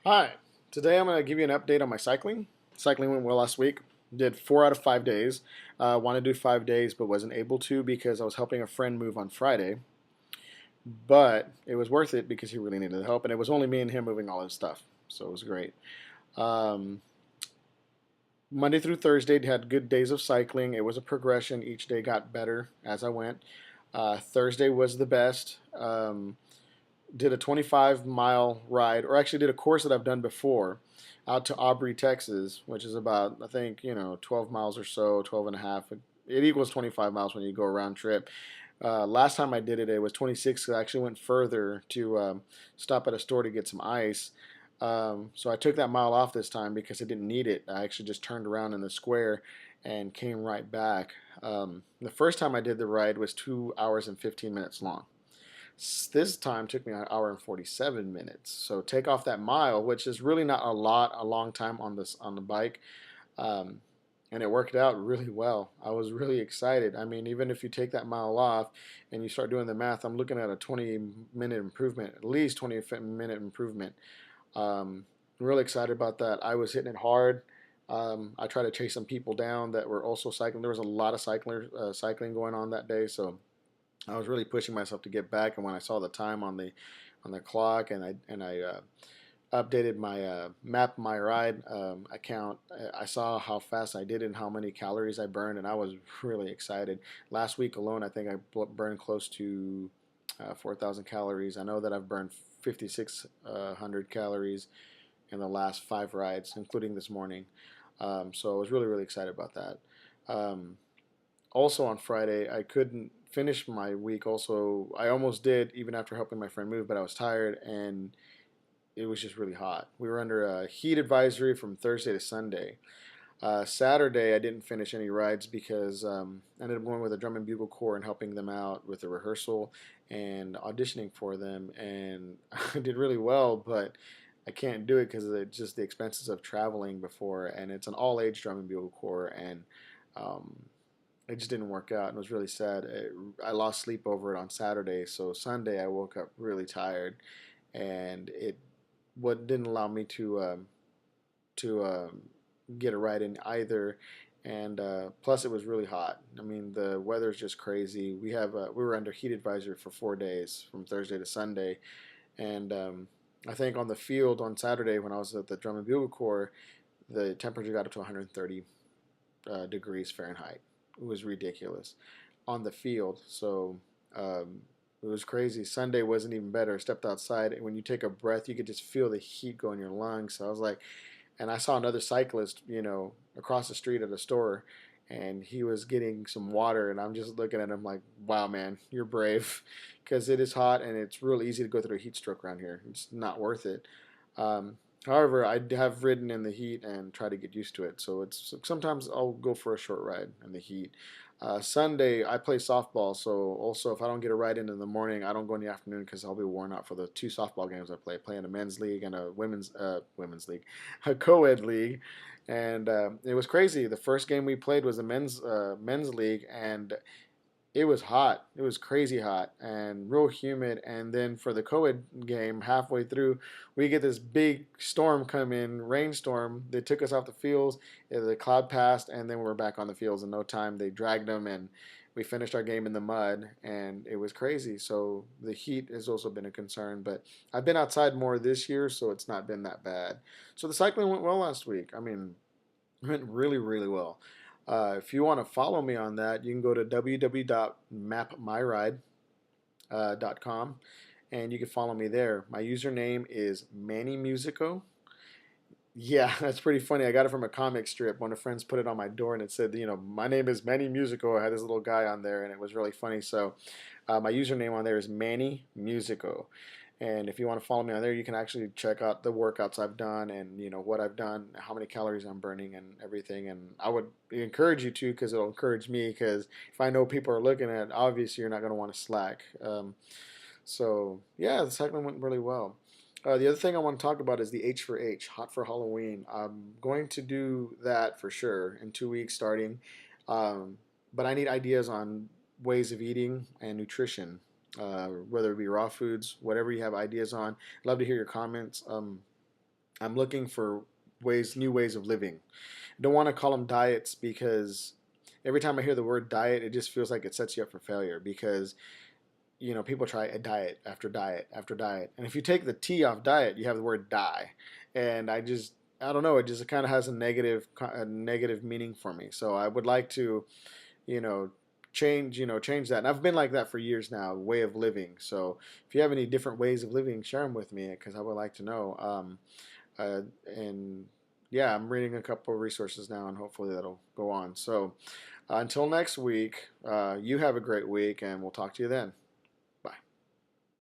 Hi, today I'm going to give you an update on my cycling. Cycling went well last week. Did 4 out of 5 days. Wanted to do 5 days, but wasn't able to because I was helping a friend move on Friday. But it was worth it because he really needed the help, and it was only me and him moving all his stuff, so it was great. Um, Monday through Thursday had good days of cycling. It was a progression. Each day got better as I went. Thursday was the best. Did a 25-mile ride, or actually did a course that I've done before, out to Aubrey, Texas, which is about, I think, 12 miles or so, 12 and a half. It equals 25 miles when you go round trip. Last time I did it, it was 26. I actually went further to stop at a store to get some ice. So I took that mile off this time because I didn't need it. I actually just turned around in the square and came right back. The first time I did the ride was 2 hours and 15 minutes long. This time took me an hour and 47 minutes. So take off that mile, which is really not a long time on the bike. Um, and it worked out really well. I was really excited. I mean, even if you take that mile off and you start doing the math, I'm looking at a 20-minute improvement, at least 20-minute improvement. Um, really excited about that. I was hitting it hard. I tried to chase some people down that were also cycling. There was a lot of cycling going on that day, so I was really pushing myself to get back. And when I saw the time on the clock, and I updated my map my ride account, I saw how fast I did and how many calories I burned, and I was really excited. Last week alone, I think I burned close to 4,000 calories. I know that I've burned 5,600 calories in the last 5 rides, including this morning. So I was really excited about that. Um, Also on Friday, I couldn't finish my week. Also, I almost did even after helping my friend move, but I was tired and it was just really hot. We were under a heat advisory from Thursday to Sunday. Saturday, I didn't finish any rides because I ended up going with a drum and bugle corps and helping them out with the rehearsal and auditioning for them. And I did really well, but I can't do it because of just the expenses of traveling before. And it's an all age drum and bugle corps. And um, it just didn't work out and it was really sad. I lost sleep over it on Saturday, so Sunday I woke up really tired, and it what didn't allow me to get a ride in either. And plus, it was really hot. I mean, the weather's just crazy. We were under heat advisory for 4 days from Thursday to Sunday, and I think on the field on Saturday when I was at the drum and bugle corps, the temperature got up to 130 degrees Fahrenheit. It was ridiculous on the field. So it was crazy. Sunday wasn't even better. I stepped outside, and when you take a breath, you could just feel the heat go in your lungs. So I was like, and I saw another cyclist, across the street at a store, and he was getting some water, and I'm just looking at him like, wow, man, you're brave, because it is hot and it's really easy to go through a heat stroke around here. It's not worth it. However, I have ridden in the heat and try to get used to it. So it's sometimes I'll go for a short ride in the heat. Sunday I play softball, so also if I don't get a ride in the morning, I don't go in the afternoon because I'll be worn out for the two softball games I play. I play in a men's league and a women's league, a co-ed league, and it was crazy. The first game we played was a men's league, and it was hot. It was crazy hot and real humid. And then for the co-ed game, halfway through, we get this big storm come in, rainstorm. They took us off the fields. The cloud passed, and then we were back on the fields in no time. They dragged them, and we finished our game in the mud, and it was crazy. So the heat has also been a concern. But I've been outside more this year, so it's not been that bad. So the cycling went well last week. I mean, it went really well. If you want to follow me on that, you can go to www.mapmyride.com and you can follow me there. My username is Manny Musico. Yeah, that's pretty funny. I got it from a comic strip. One of the friends put it on my door and it said, my name is Manny Musico. I had this little guy on there and it was really funny. So my username on there is Manny Musico. And if you want to follow me on there, you can actually check out the workouts I've done and what I've done, how many calories I'm burning and everything. And I would encourage you to because it'll encourage me because if I know people are looking at it, obviously you're not going to want to slack. So yeah, the cycling went really well. The other thing I want to talk about is the H4H, Hot for Halloween. I'm going to do that for sure in 2 weeks starting. But I need ideas on ways of eating and nutrition, whether it be raw foods, whatever you have ideas on. Love to hear your comments. I'm looking for new ways of living. I don't want to call them diets because every time I hear the word diet, it just feels like it sets you up for failure because people try a diet after diet after diet, and if you take the T off diet, you have the word die, and I don't know, it just kind of has a negative meaning for me. So I would like to you know change that, and I've been like that for years now, way of living. So if you have any different ways of living, share them with me because I would like to know. And yeah, I'm reading a couple of resources now, and hopefully that'll go on. So until next week, you have a great week, and we'll talk to you then.